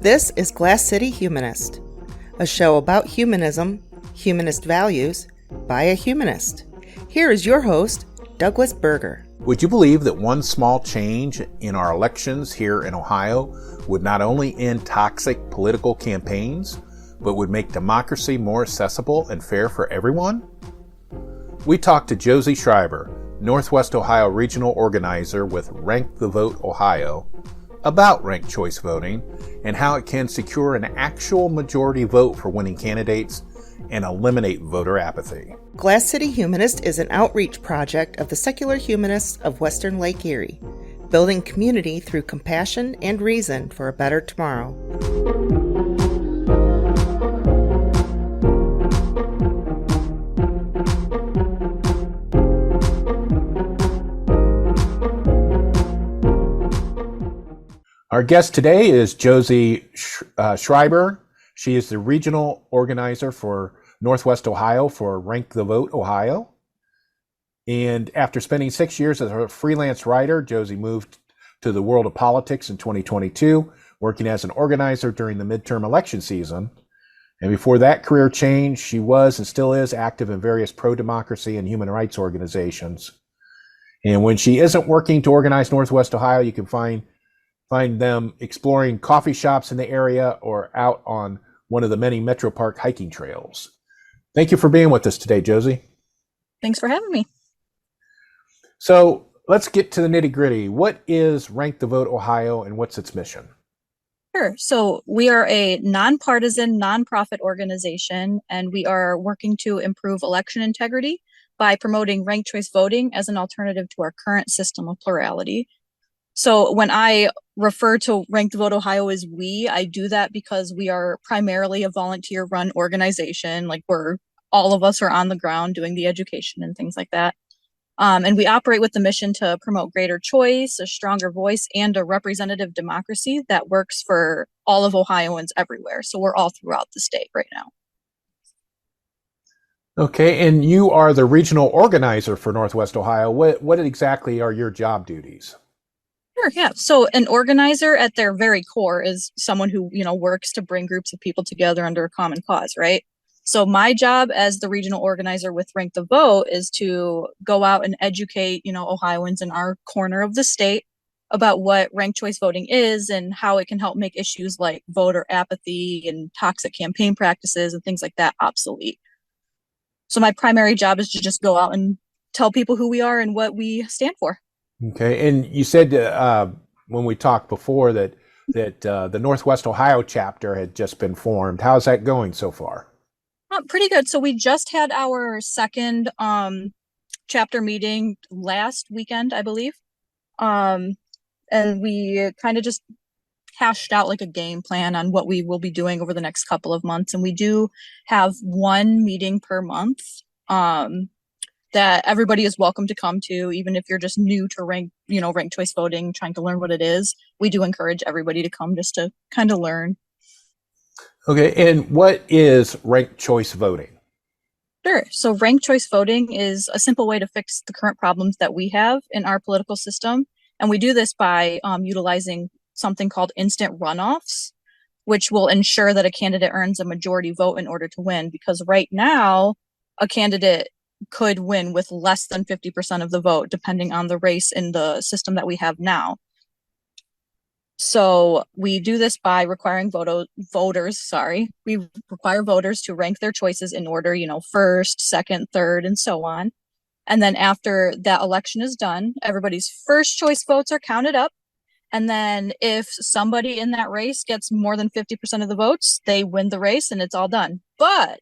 This is Glass City Humanist, a show about humanism, humanist values, by a humanist. Here is your host, Douglas Berger. Would you believe that one small change in our elections here in Ohio would not only end toxic political campaigns, but would make democracy more accessible and fair for everyone? We talked to Josie Schreiber, Northwest Ohio Regional Organizer with Rank the Vote Ohio, about ranked choice voting and how it can secure an actual majority vote for winning candidates and eliminate voter apathy. Glass City Humanist is an outreach project of the secular humanists of Western Lake Erie, building community through compassion and reason for a better tomorrow. Our guest today is Josie Schreiber. She is the regional organizer for Northwest Ohio for Rank the Vote Ohio. And after spending 6 years as a freelance writer, Josie moved to the world of politics in 2022, working as an organizer during the midterm election season. And before that career change, she was and still is active in various pro-democracy and human rights organizations. And when she isn't working to organize Northwest Ohio, you can find them exploring coffee shops in the area or out on one of the many Metro Park hiking trails. Thank you for being with us today, Josie. Thanks for having me. So let's get to the nitty gritty. What is Rank the Vote Ohio and what's its mission? Sure. So we are a nonpartisan, nonprofit organization, and we are working to improve election integrity by promoting ranked choice voting as an alternative to our current system of plurality. So when I refer to Rank the Vote Ohio as we, I do that because we are primarily a volunteer-run organization. Like all of us are on the ground doing the education and things like that. And we operate with the mission to promote greater choice, a stronger voice, and a representative democracy that works for all of Ohioans everywhere. So we're all throughout the state right now. Okay, and you are the regional organizer for Northwest Ohio. What exactly are your job duties? Sure, yeah. So an organizer at their very core is someone who, works to bring groups of people together under a common cause, right? So my job as the regional organizer with Rank the Vote is to go out and educate, Ohioans in our corner of the state about what ranked choice voting is and how it can help make issues like voter apathy and toxic campaign practices and things like that obsolete. So my primary job is to just go out and tell people who we are and what we stand for. Okay, and you said when we talked before that the Northwest Ohio chapter had just been formed. How's that going so far? Pretty good. So we just had our second chapter meeting last weekend, I believe. And we kind of just hashed out like a game plan on what we will be doing over the next couple of months. And we do have one meeting per month that everybody is welcome to come to, even if you're just new to ranked choice voting, trying to learn what it is. We do encourage everybody to come just to kind of learn. Okay, and what is ranked choice voting? Sure. So ranked choice voting is a simple way to fix the current problems that we have in our political system. And we do this by utilizing something called instant runoffs, which will ensure that a candidate earns a majority vote in order to win. Because right now, a candidate could win with less than 50% of the vote, depending on the race in the system that we have now. So we do this by requiring voters. We require voters to rank their choices in order, first, second, third, and so on. And then after that election is done, everybody's first choice votes are counted up. And then if somebody in that race gets more than 50% of the votes, they win the race and it's all done. But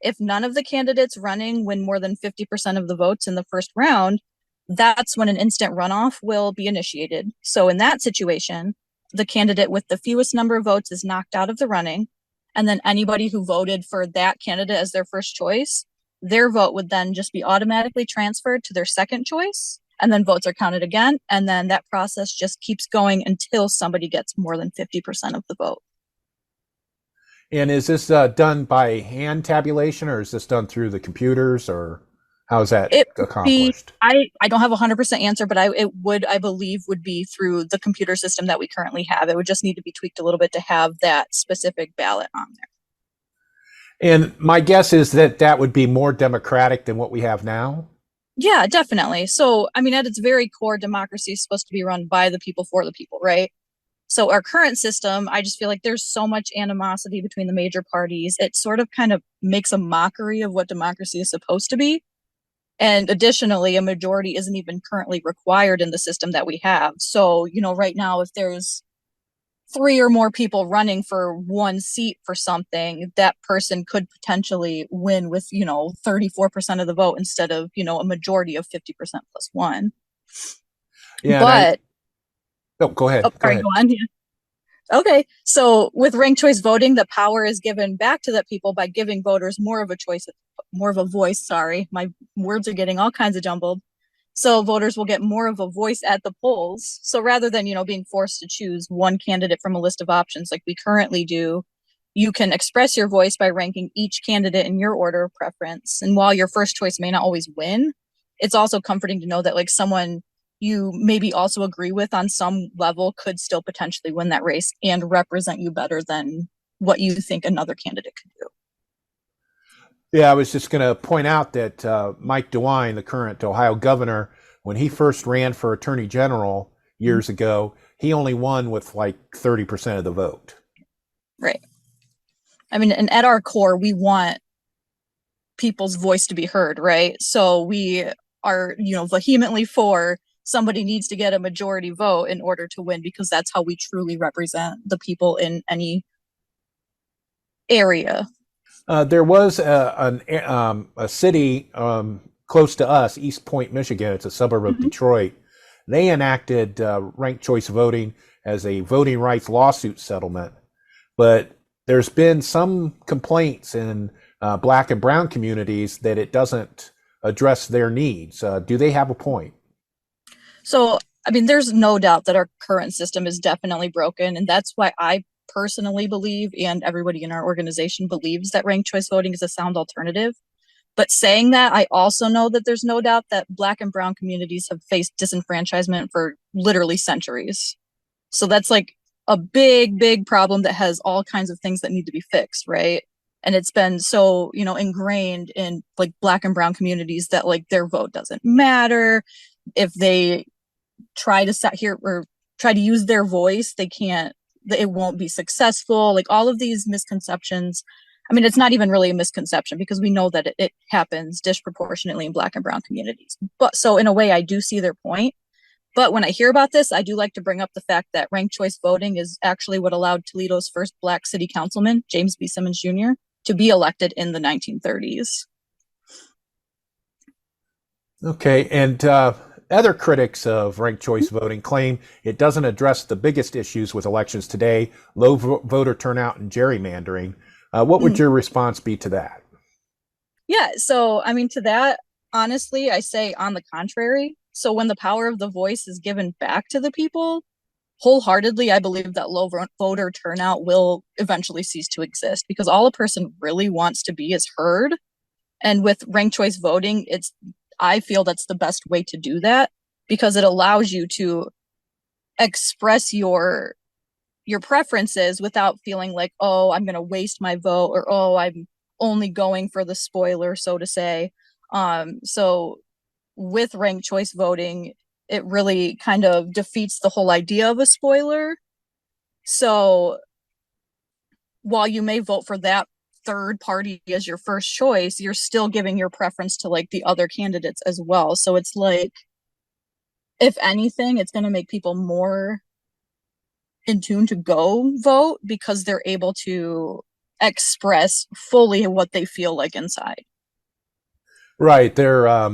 if none of the candidates running win more than 50% of the votes in the first round, that's when an instant runoff will be initiated. So in that situation, the candidate with the fewest number of votes is knocked out of the running. And then anybody who voted for that candidate as their first choice, their vote would then just be automatically transferred to their second choice. And then votes are counted again. And then that process just keeps going until somebody gets more than 50% of the vote. And is this done by hand tabulation or is this done through the computers or? How is that It would be, accomplished? I don't have a 100% answer, but I believe would be through the computer system that we currently have. It would just need to be tweaked a little bit to have that specific ballot on there. And my guess is that that would be more democratic than what we have now. Yeah, definitely. So, I mean, at its very core, democracy is supposed to be run by the people for the people, right? So our current system, I just feel like there's so much animosity between the major parties. It sort of kind of makes a mockery of what democracy is supposed to be. And additionally, a majority isn't even currently required in the system that we have. So, right now, if there's 3 or more people running for one seat for something, that person could potentially win with, 34% of the vote instead of, a majority of 50% plus one. Yeah, But, go ahead. Go sorry, ahead. go on. Yeah. Okay, so with ranked choice voting, the power is given back to the people by giving voters more of a choice, more of a voice. Sorry, my words are getting all kinds of jumbled. So voters will get more of a voice at the polls. So rather than, being forced to choose one candidate from a list of options like we currently do, you can express your voice by ranking each candidate in your order of preference. And while your first choice may not always win, it's also comforting to know that like someone you maybe also agree with on some level could still potentially win that race and represent you better than what you think another candidate could do. Yeah, I was just going to point out that Mike DeWine, the current Ohio governor, when he first ran for attorney general years ago, he only won with like 30% of the vote. Right. I mean, and at our core, we want people's voice to be heard, right? So we are, vehemently for somebody needs to get a majority vote in order to win because that's how we truly represent the people in any area. There was a city close to us, East Point, Michigan. It's a suburb of Detroit. They enacted ranked choice voting as a voting rights lawsuit settlement. But there's been some complaints in Black and brown communities that it doesn't address their needs. Do they have a point? So, I mean, there's no doubt that our current system is definitely broken. And that's why I personally believe, and everybody in our organization believes, that ranked choice voting is a sound alternative. But saying that, I also know that there's no doubt that Black and brown communities have faced disenfranchisement for literally centuries. So that's like a big, big problem that has all kinds of things that need to be fixed, right? And it's been so, ingrained in like Black and brown communities that like their vote doesn't matter. If they try to sit here or try to use their voice, they can't, it won't be successful. Like all of these misconceptions. I mean, it's not even really a misconception because we know that it happens disproportionately in Black and brown communities. But so in a way, I do see their point. But when I hear about this, I do like to bring up the fact that ranked choice voting is actually what allowed Toledo's first Black city councilman, James B. Simmons Jr., to be elected in the 1930s. Okay, and other critics of ranked choice voting claim it doesn't address the biggest issues with elections today, low voter turnout and gerrymandering. What would your response be to that? Yeah, so I mean, to that, honestly, I say on the contrary. So when the power of the voice is given back to the people, wholeheartedly, I believe that low voter turnout will eventually cease to exist because all a person really wants to be is heard. And with ranked choice voting, I feel that's the best way to do that because it allows you to express your preferences without feeling like, oh, I'm going to waste my vote or, oh, I'm only going for the spoiler, so to say. So with ranked choice voting, it really kind of defeats the whole idea of a spoiler. So while you may vote for that third party as your first choice, you're still giving your preference to like the other candidates as well. So it's like, if anything, it's going to make people more in tune to go vote because they're able to express fully what they feel like inside. Right. They're,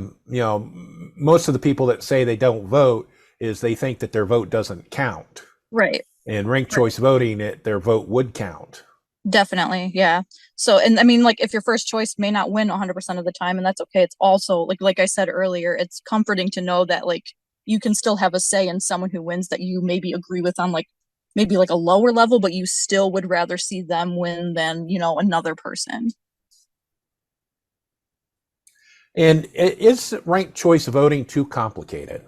most of the people that say they don't vote is they think that their vote doesn't count. Right. And ranked choice voting, their vote would count. Definitely. Yeah. So, and I mean, like if your first choice may not win 100% of the time, and that's okay. It's also like I said earlier, it's comforting to know that like you can still have a say in someone who wins that you maybe agree with on like maybe like a lower level, but you still would rather see them win than, another person. And is ranked choice voting too complicated?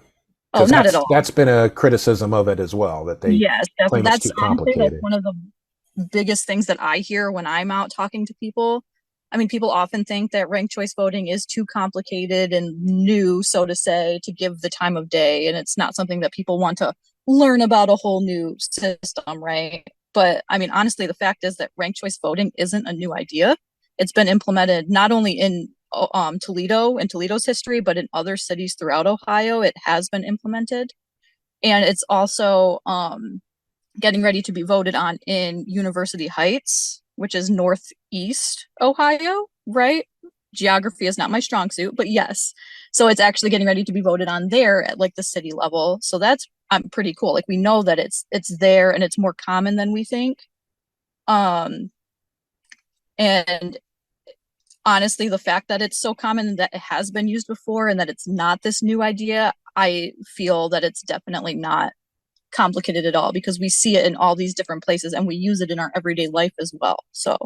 Oh, Because not at all. that's been a criticism of it as well, that they Yes, claim it's that's too honestly like complicated. one of the biggest things that I hear when I'm out talking to people. I mean, people often think that ranked choice voting is too complicated and new, so to say, to give the time of day. And it's not something that people want to learn about a whole new system, right? But I mean, honestly, the fact is that ranked choice voting isn't a new idea. It's been implemented not only in Toledo and Toledo's history, but in other cities throughout Ohio. It has been implemented. And it's also getting ready to be voted on in University Heights, which is northeast Ohio, right? Geography is not my strong suit, but yes. So it's actually getting ready to be voted on there at like the city level. So that's pretty cool. Like we know that it's there and it's more common than we think. Um and honestly, the fact that it's so common and that it has been used before and that it's not this new idea, I feel that it's definitely not complicated at all because we see it in all these different places and we use it in our everyday life as well. So,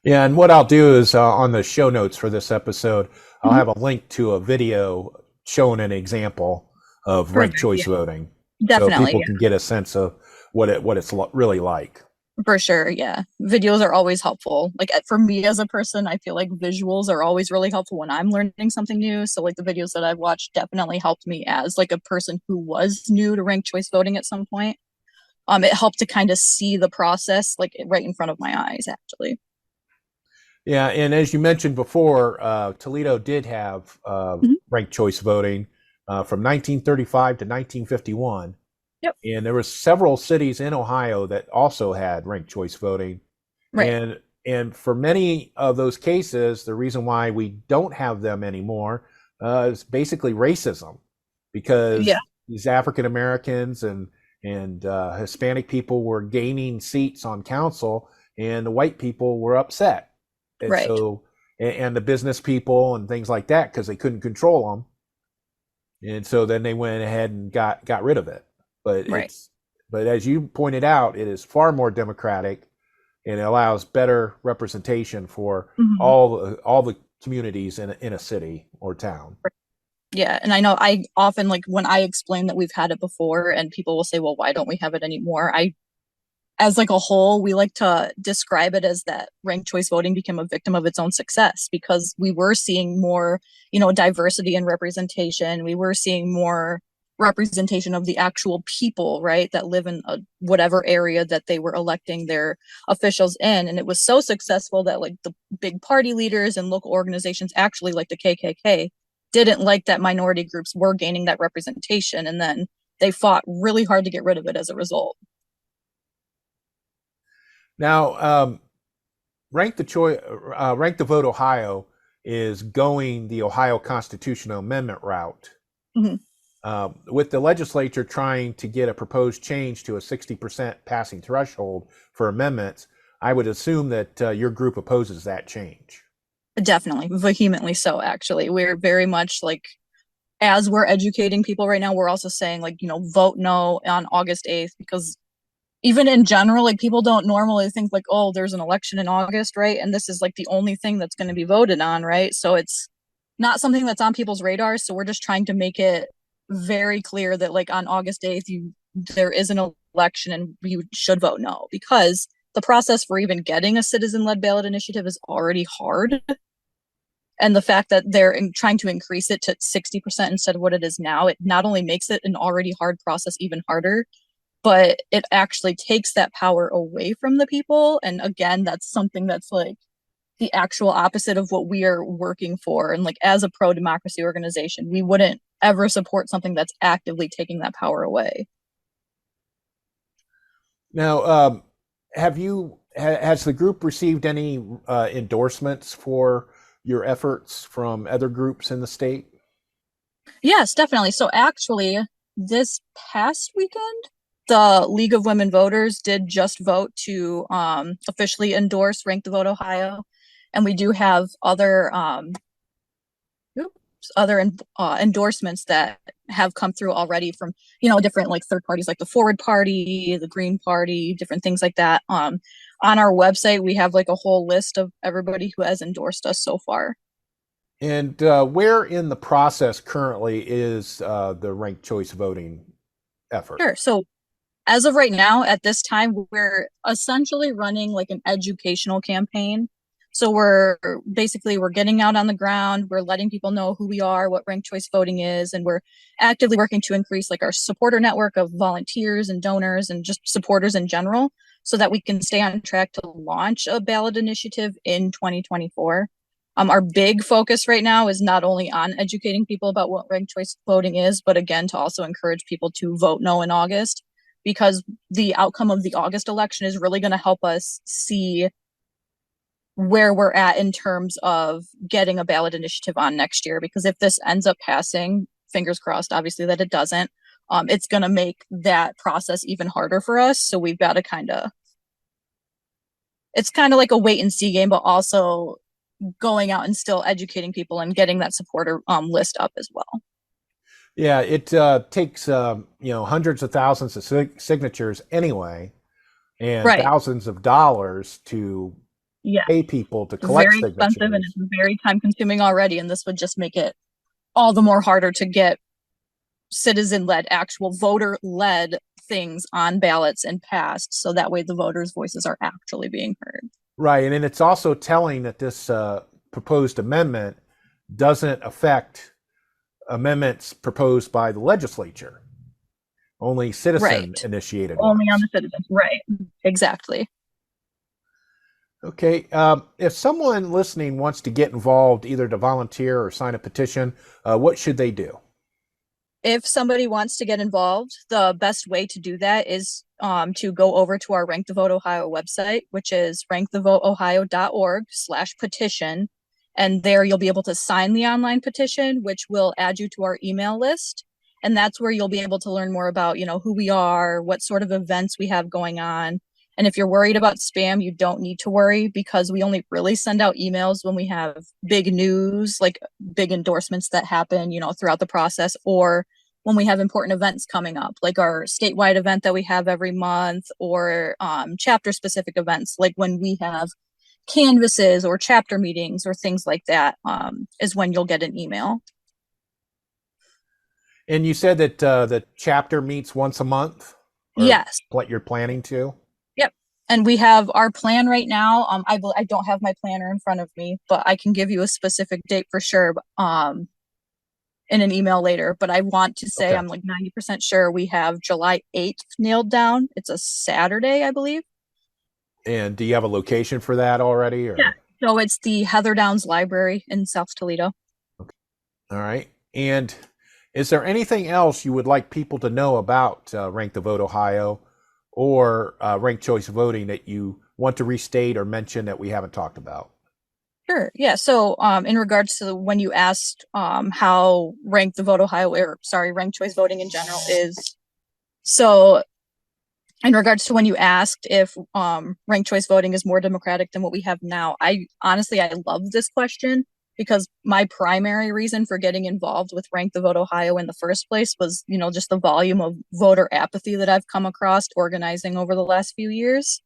Yeah, and what I'll do is on the show notes for this episode, I'll mhm, have a link to a video showing an example of ranked perfect. choice Yeah, voting, so definitely. people can get a sense of what it's really like. For sure. Yeah. Videos are always helpful. Like for me as a person, I feel like visuals are always really helpful when I'm learning something new. So like the videos that I've watched definitely helped me as like a person who was new to ranked choice voting at some point. It helped to kind of see the process like right in front of my eyes, actually. Yeah, and as you mentioned before, Toledo did have Mhm. ranked choice voting from 1935 to 1951, Yep. and there were several cities in Ohio that also had ranked choice voting. Right. And for many of those cases, the reason why we don't have them anymore is basically racism, Yeah. because these African Americans and Hispanic people were gaining seats on council, and the white people were upset, and Right. so and the business people and things like that, because they couldn't control them, and so then they went ahead and got rid of it. But Right. but as you pointed out, it is far more democratic, and it allows better representation for Mhm. all the communities in a city or town. Yeah, and I know I often like when I explain that we've had it before and people will say, "Well, why don't we have it anymore?" I as like a whole, we like to describe it as that ranked choice voting became a victim of its own success because we were seeing more, diversity and representation. We were seeing more representation of the actual people, right, that live in whatever area that they were electing their officials in. And it was so successful that like the big party leaders and local organizations, actually like the KKK, didn't like that minority groups were gaining that representation. And then they fought really hard to get rid of it as a result. Now, Rank the Vote Ohio is going the Ohio constitutional amendment route, Mhm. with the legislature trying to get a proposed change to a 60% passing threshold for amendments. I would assume that your group opposes that change. Definitely, vehemently so, actually. We're very much like, as we're educating people right now, we're also saying, like, vote no on August 8th, because even in general, like, people don't normally think, like, oh, there's an election in August, right? And this is like the only thing that's going to be voted on, right? So it's not something that's on people's radars. So we're just trying to make it very clear that, like, on August 8th, there is an election and you should vote no, because the process for even getting a citizen led ballot initiative is already hard, and the fact that they're trying to increase it to 60% instead of what it is now, it not only makes it an already hard process even harder, but it actually takes that power away from the people. And again, that's something that's like the actual opposite of what we are working for. And like as a pro democracy organization, we wouldn't ever support something that's actively taking that power away. Now, has the group received any endorsements for your efforts from other groups in the state? Yes, definitely. So actually, this past weekend, the League of Women Voters did just vote to officially endorse Rank the Vote Ohio, and we do have other endorsements that have come through already from different like third parties like the Forward Party, the Green Party, different things like that. on our website, we have like a whole list of everybody who has endorsed us so far. And where in the process currently is the ranked choice voting effort? Sure. So as of right now, at this time, we're essentially running like an educational campaign. So we're getting out on the ground, we're letting people know who we are, what ranked choice voting is, and we're actively working to increase like our supporter network of volunteers and donors and just supporters in general, so that we can stay on track to launch a ballot initiative in 2024. Our big focus right now is not only on educating people about what ranked choice voting is, but again, to also encourage people to vote no in August, because the outcome of the August election is really going to help us see where we're at in terms of getting a ballot initiative on next year. Because if this ends up passing, fingers crossed, obviously that it doesn't, it's going to make that process even harder for us. So we've got to it's kind of like a wait and see game, but also going out and still educating people and getting that supporter list up as well. Yeah, it takes hundreds of thousands of signatures anyway, and Right. thousands of dollars to pay people to collect very signatures. Expensive, and it's very time consuming already, and this would just make it all the more harder to get citizen-led, actual voter-led things on ballots and passed, so that way the voters' voices are actually being heard. Right, and then it's also telling that this proposed amendment doesn't affect amendments proposed by the legislature. Only citizen-initiated ones. Only on the citizens, right. Exactly. Okay, if someone listening wants to get involved, either to volunteer or sign a petition, what should they do? If somebody wants to get involved, the best way to do that is to go over to our Rank the Vote Ohio website, which is rankthevoteohio.org/petition. And there you'll be able to sign the online petition, which will add you to our email list. And that's where you'll be able to learn more about, who we are, what sort of events we have going on. And if you're worried about spam, you don't need to worry, because we only really send out emails when we have big news, like big endorsements that happen, throughout the process, or when we have important events coming up, like our statewide event that we have every month, or chapter specific events, like when we have canvases or chapter meetings or things like that, is when you'll get an email. And you said that the chapter meets once a month? Yes. What you're planning to? Yep. And we have our plan right now. I don't have my planner in front of me, but I can give you a specific date for sure in an email later. But I want to say, okay, I'm like 90% sure we have July 8th nailed down. It's a Saturday, I believe. And do you have a location for that already? Or? Yeah. So it's the Heather Downs Library in South Toledo. Okay. All right. And is there anything else you would like people to know about Rank the Vote Ohio or ranked choice voting that you want to restate or mention that we haven't talked about? Sure. Yeah. So in regards to when you asked how Rank the Vote Ohio, ranked choice voting in general is, so in regards to when you asked if ranked choice voting is more democratic than what we have now, I love this question, because my primary reason for getting involved with Rank the Vote Ohio in the first place was, just the volume of voter apathy that I've come across organizing over the last few years.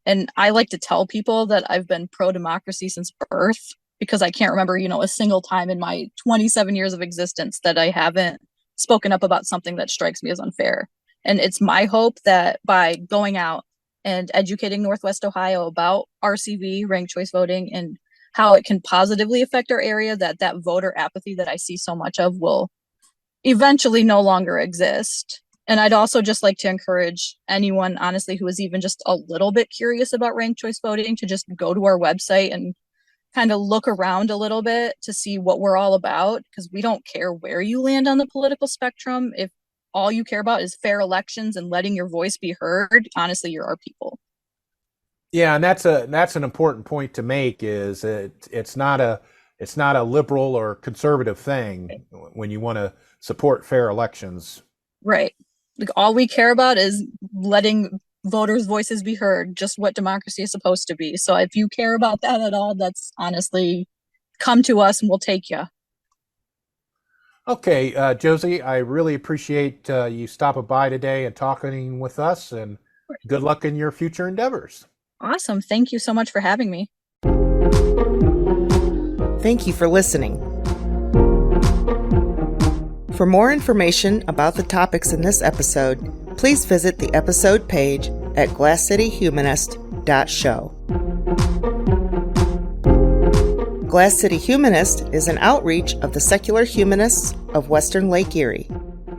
And I like to tell people that I've been pro-democracy since birth, because I can't remember, a single time in my 27 years of existence that I haven't spoken up about something that strikes me as unfair. And it's my hope that by going out and educating Northwest Ohio about RCV, ranked choice voting, and how it can positively affect our area, that voter apathy that I see so much of will eventually no longer exist. And I'd also just like to encourage anyone, honestly, who is even just a little bit curious about ranked choice voting, to just go to our website and kind of look around a little bit to see what we're all about, because we don't care where you land on the political spectrum. If all you care about is fair elections and letting your voice be heard, honestly, you're our people. Yeah, and that's an important point to make. Is it's not a liberal or conservative thing when you want to support fair elections. Right. Like, all we care about is letting voters' voices be heard, just what democracy is supposed to be. So if you care about that at all, that's honestly, come to us and we'll take you. Okay, Josie, I really appreciate you stopping by today and talking with us, and good luck in your future endeavors. Awesome. Thank you so much for having me. Thank you for listening. For more information about the topics in this episode, please visit the episode page at glasscityhumanist.show. Glass City Humanist is an outreach of the Secular Humanists of Western Lake Erie.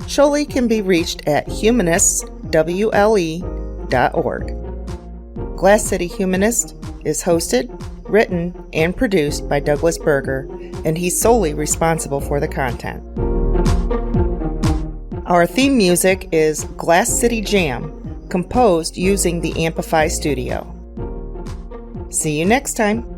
Showley can be reached at humanistswle.org. Glass City Humanist is hosted, written, and produced by Douglas Berger, and he's solely responsible for the content. Our theme music is Glass City Jam, composed using the Amplify Studio. See you next time.